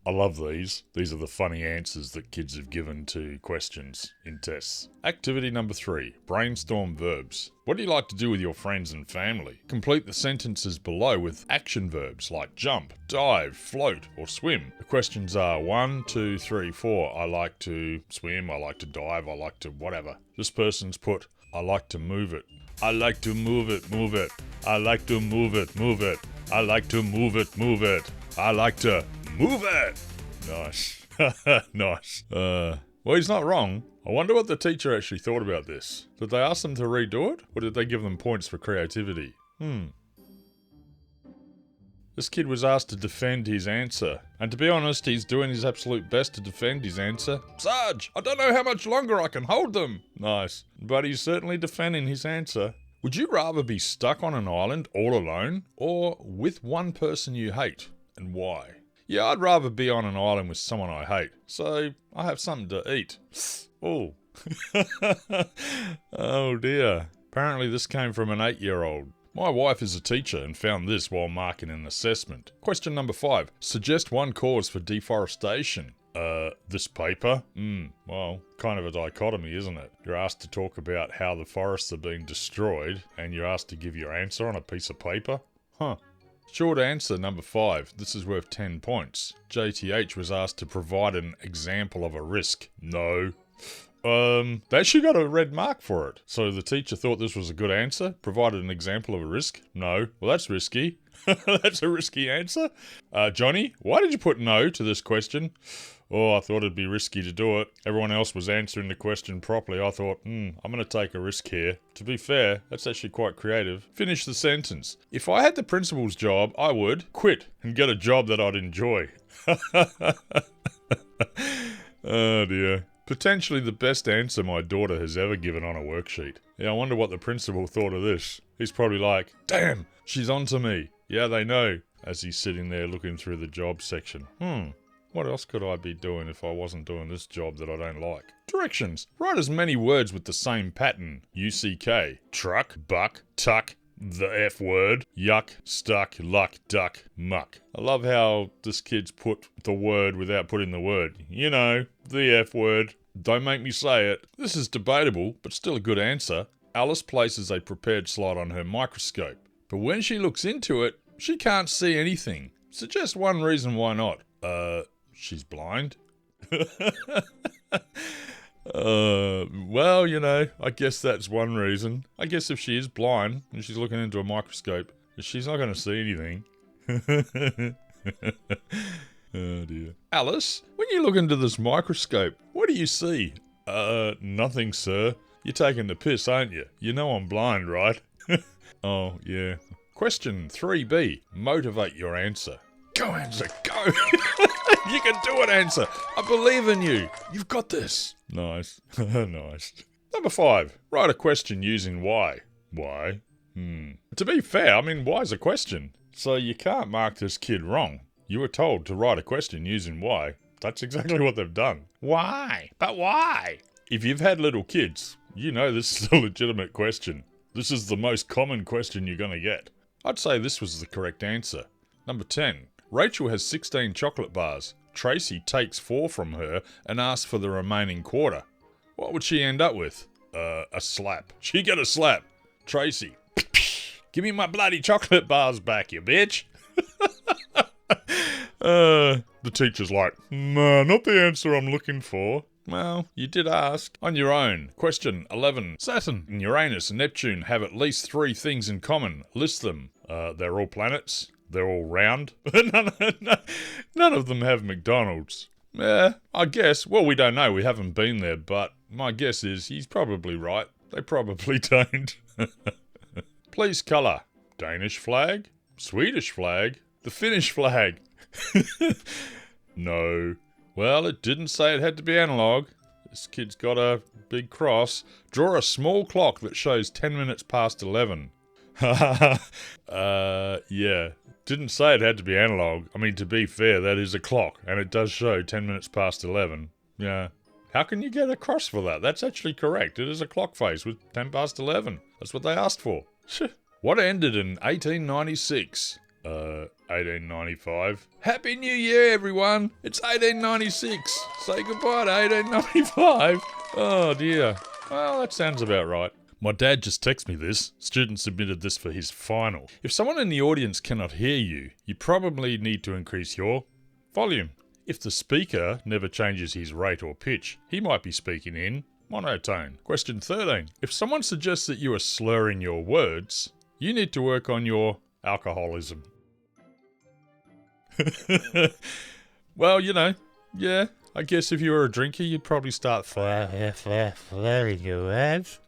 I love these. These are the funny answers that kids have given to questions in tests. Activity number 3, brainstorm verbs. What do you like to do with your friends and family? Complete the sentences below with action verbs like jump, dive, float, or swim. The questions are 1, 2, 3, 4. I like to swim, I like to dive, I like to whatever. This person's put, I like to move it. I like to move it, move it. I like to move it, move it. I like to move it, move it. I like to move it! Nice. Nice. Well, he's not wrong. I wonder what the teacher actually thought about this. Did they ask them to redo it? Or did they give them points for creativity? This kid was asked to defend his answer. And to be honest, he's doing his absolute best to defend his answer. Sarge, I don't know how much longer I can hold them. Nice. But he's certainly defending his answer. Would you rather be stuck on an island all alone or with one person you hate? And why? Yeah, I'd rather be on an island with someone I hate, so I have something to eat. Oh. Oh dear. Apparently this came from an 8-year-old. My wife is a teacher and found this while marking an assessment. Question number 5. Suggest one cause for deforestation. This paper? Well, kind of a dichotomy, isn't it? You're asked to talk about how the forests are being destroyed, and you're asked to give your answer on a piece of paper? Huh. Short answer number 5. This is worth 10 points. JTH was asked to provide an example of a risk. No. They actually got a red mark for it. So the teacher thought this was a good answer? Provided an example of a risk? No. Well, that's risky. That's a risky answer. Johnny, why did you put no to this question? Oh, I thought it'd be risky to do it. Everyone else was answering the question properly. I thought, I'm going to take a risk here. To be fair, that's actually quite creative. Finish the sentence. If I had the principal's job, I would quit and get a job that I'd enjoy. Oh dear. Potentially the best answer my daughter has ever given on a worksheet. Yeah, I wonder what the principal thought of this. He's probably like, damn, she's onto me. Yeah, they know. As he's sitting there looking through the job section. What else could I be doing if I wasn't doing this job that I don't like? Directions. Write as many words with the same pattern. UCK. Truck, buck, tuck, the F word, yuck, stuck, luck, duck, muck. I love how this kid's put the word without putting the word. You know, the F word. Don't make me say it. This is debatable, but still a good answer. Alice places a prepared slide on her microscope. But when she looks into it, she can't see anything. Suggest one reason why not. She's blind. Well, you know, I guess that's one reason. I guess if she is blind and she's looking into a microscope, she's not going to see anything. Oh dear. Alice, when you look into this microscope, what do you see? Nothing, sir. You're taking the piss, aren't you? You know I'm blind, right? Oh, yeah. Question 3B. Motivate your answer. Go, answer, go! You can do it, answer! I believe in you! You've got this! Nice. Nice. Number 5. Write a question using why. Why? To be fair, I mean, why's a question? So you can't mark this kid wrong. You were told to write a question using why. That's exactly what they've done. Why? But why? If you've had little kids, you know this is a legitimate question. This is the most common question you're going to get. I'd say this was the correct answer. Number 10. Rachel has 16 chocolate bars. Tracy takes 4 from her and asks for the remaining quarter. What would she end up with? A slap. She get a slap. Tracy. Give me my bloody chocolate bars back, you bitch. The teacher's like, no, not the answer I'm looking for. Well, you did ask. On your own. Question 11. Saturn, Uranus and Neptune have at least 3 things in common. List them. They're all planets. They're all round. None of them have McDonald's. I guess. Well, we don't know. We haven't been there, but my guess is he's probably right. They probably don't. Please colour. Danish flag? Swedish flag? The Finnish flag? No. Well, it didn't say it had to be analogue. This kid's got a big cross. Draw a small clock that shows 10 minutes past 11. Yeah. Didn't say it had to be analogue. I mean, to be fair, that is a clock, and it does show 10 minutes past 11. Yeah. How can you get a cross for that? That's actually correct. It is a clock face with 10 past 11. That's what they asked for. What ended in 1896? 1895. Happy New Year, everyone! It's 1896. Say goodbye to 1895. Oh dear. Well, that sounds about right. My dad just texted me this. Student submitted this for his final. If someone in the audience cannot hear you, you probably need to increase your volume. If the speaker never changes his rate or pitch, he might be speaking in monotone. Question 13. If someone suggests that you are slurring your words, you need to work on your alcoholism. Well, yeah, I guess if you were a drinker, you'd probably start slurring your words.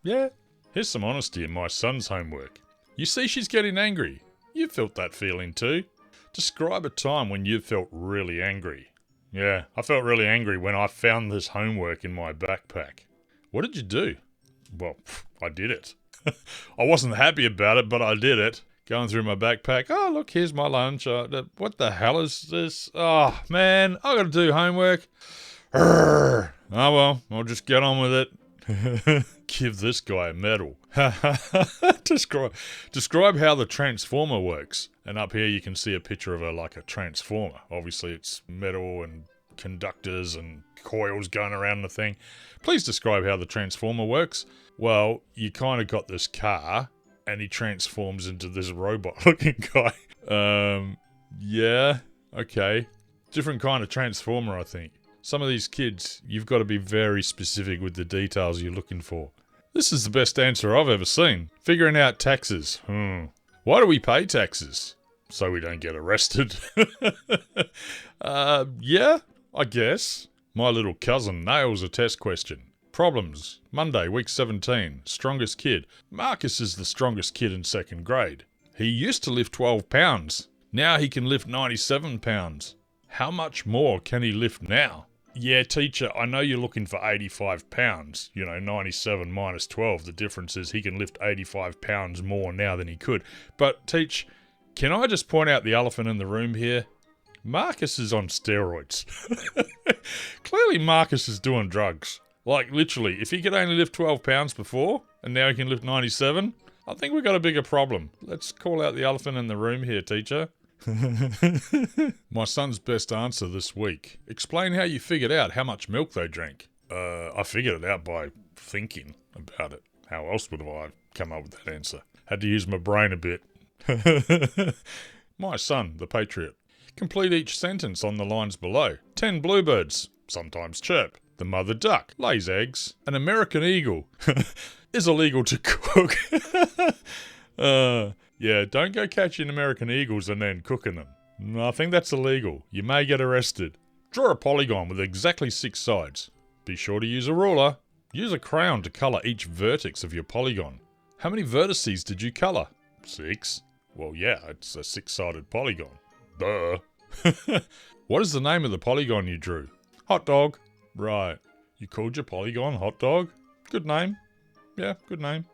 Yeah. Here's some honesty in my son's homework. You see she's getting angry. You felt that feeling too. Describe a time when you felt really angry. Yeah, I felt really angry when I found this homework in my backpack. What did you do? Well, I did it. I wasn't happy about it, but I did it. Going through my backpack. Oh, look, here's my lunch. What the hell is this? Oh, man, I got to do homework. Oh, well, I'll just get on with it. Give this guy a medal. Describe how the transformer works. And up here you can see a picture of a transformer. Obviously it's metal and conductors and coils going around the thing. Please describe how the transformer works. Well, you kind of got this car and he transforms into this robot looking guy. Yeah, okay. Different kind of transformer, I think. Some of these kids, you've got to be very specific with the details you're looking for. This is the best answer I've ever seen. Figuring out taxes. Why do we pay taxes? So we don't get arrested. Yeah, I guess. My little cousin nails a test question. Problems. Monday, week 17. Strongest kid. Marcus is the strongest kid in 2nd grade. He used to lift 12 pounds. Now he can lift 97 pounds. How much more can he lift now? Yeah, teacher, I know you're looking for 85 pounds. 97 minus 12. The difference is he can lift 85 pounds more now than he could. But, teach, can I just point out the elephant in the room here? Marcus is on steroids. Clearly Marcus is doing drugs. Like, literally, if he could only lift 12 pounds before, and now he can lift 97, I think we've got a bigger problem. Let's call out the elephant in the room here, teacher. My son's best answer this week. Explain how you figured out how much milk they drank. I figured it out by thinking about it. How else would I come up with that answer? Had to use my brain a bit. My son, the Patriot. Complete each sentence on the lines below. 10 bluebirds sometimes chirp. The mother duck lays eggs. An American eagle is illegal to cook. Yeah, don't go catching American eagles and then cooking them. I think that's illegal. You may get arrested. Draw a polygon with exactly 6 sides. Be sure to use a ruler. Use a crayon to colour each vertex of your polygon. How many vertices did you colour? 6. Well, yeah, it's a 6-sided polygon. Duh. What is the name of the polygon you drew? Hot dog. Right. You called your polygon hot dog? Good name. Yeah, good name.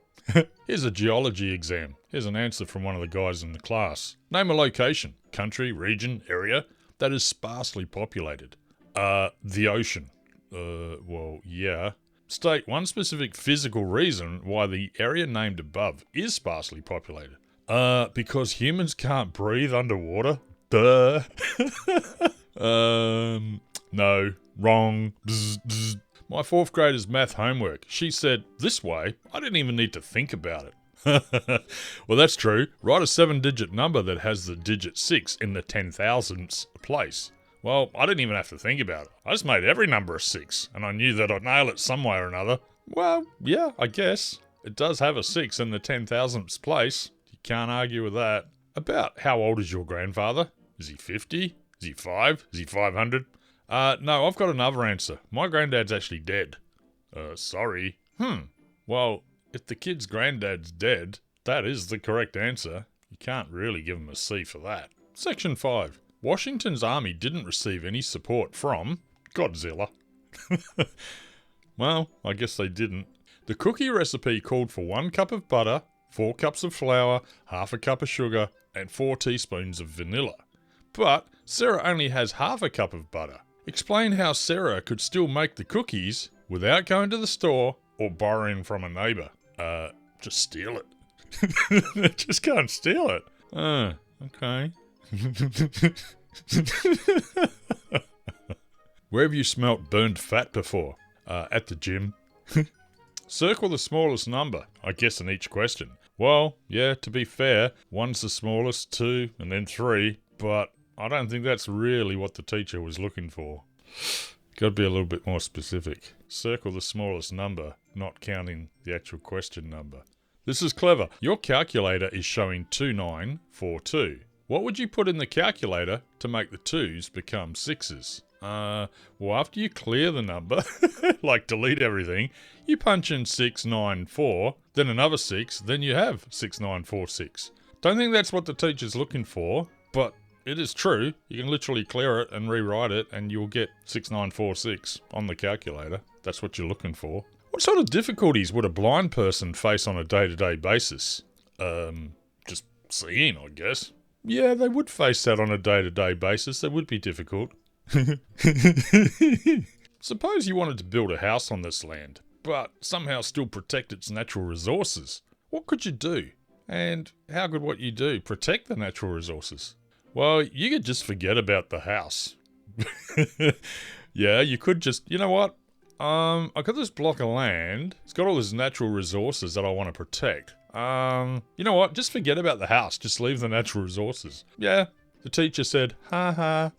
Here's a geology exam. Here's an answer from one of the guys in the class. Name a location, country, region, area that is sparsely populated. The ocean. Well, yeah. State one specific physical reason why the area named above is sparsely populated. Because humans can't breathe underwater. Duh. No. Wrong. Bzz, bzz. My 4th grader's math homework. She said, this way, I didn't even need to think about it. Well, that's true. Write a 7-digit number that has the digit 6 in the 10,000ths place. Well, I didn't even have to think about it. I just made every number a 6, and I knew that I'd nail it some way or another. Well, yeah, I guess. It does have a 6 in the 10,000ths place. You can't argue with that. About how old is your grandfather? Is he 50? Is he 5? Is he 500? No, I've got another answer. My granddad's actually dead. Sorry. Well, if the kid's granddad's dead, that is the correct answer. You can't really give him a C for that. Section 5. Washington's army didn't receive any support from Godzilla. Well, I guess they didn't. The cookie recipe called for 1 cup of butter, 4 cups of flour, half a cup of sugar, and 4 teaspoons of vanilla. But Sarah only has half a cup of butter. Explain how Sarah could still make the cookies without going to the store or borrowing from a neighbour. Just steal it. Just can't steal it. Okay. Where have you smelt burned fat before? At the gym. Circle the smallest number, I guess, in each question. Well, yeah, to be fair, 1's the smallest, 2, and then 3, but I don't think that's really what the teacher was looking for. Got to be a little bit more specific. Circle the smallest number, not counting the actual question number. This is clever. Your calculator is showing 2942. What would you put in the calculator to make the 2's become 6's? Well, after you clear the number, like delete everything, you punch in 694, then another 6, then you have 6946. Don't think that's what the teacher's looking for, but it is true. You can literally clear it and rewrite it, and you'll get 6946 on the calculator. That's what you're looking for. What sort of difficulties would a blind person face on a day-to-day basis? Just seeing, I guess. Yeah, they would face that on a day-to-day basis. That would be difficult. Suppose you wanted to build a house on this land, but somehow still protect its natural resources. What could you do? And how could what you do protect the natural resources? Well, you could just forget about the house. Yeah, you could just, you know what? I got this block of land. It's got all these natural resources that I want to protect. You know what? Just forget about the house. Just leave the natural resources. Yeah. The teacher said, ha ha.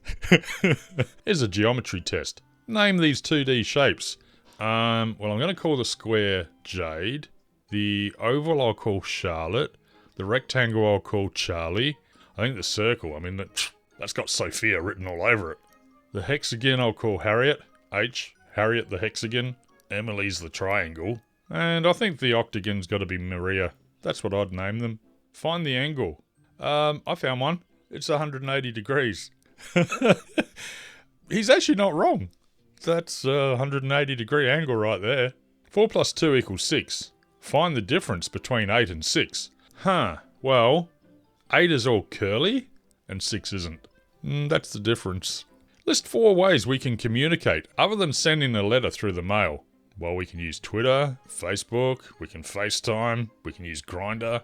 Here's a geometry test. Name these 2D shapes. Well, I'm going to call the square Jade. The oval I'll call Charlotte. The rectangle I'll call Charlie. I think the circle, that's got Sophia written all over it. The hexagon I'll call Harriet. Harriet the hexagon. Emily's the triangle. And I think the octagon's got to be Maria. That's what I'd name them. Find the angle. I found one. It's 180 degrees. He's actually not wrong. That's a 180 degree angle right there. 4 plus 2 equals 6. Find the difference between 8 and 6. Well, 8 is all curly and 6 isn't. That's the difference. List 4 ways we can communicate other than sending a letter through the mail. Well, we can use Twitter, Facebook, we can FaceTime, we can use Grindr.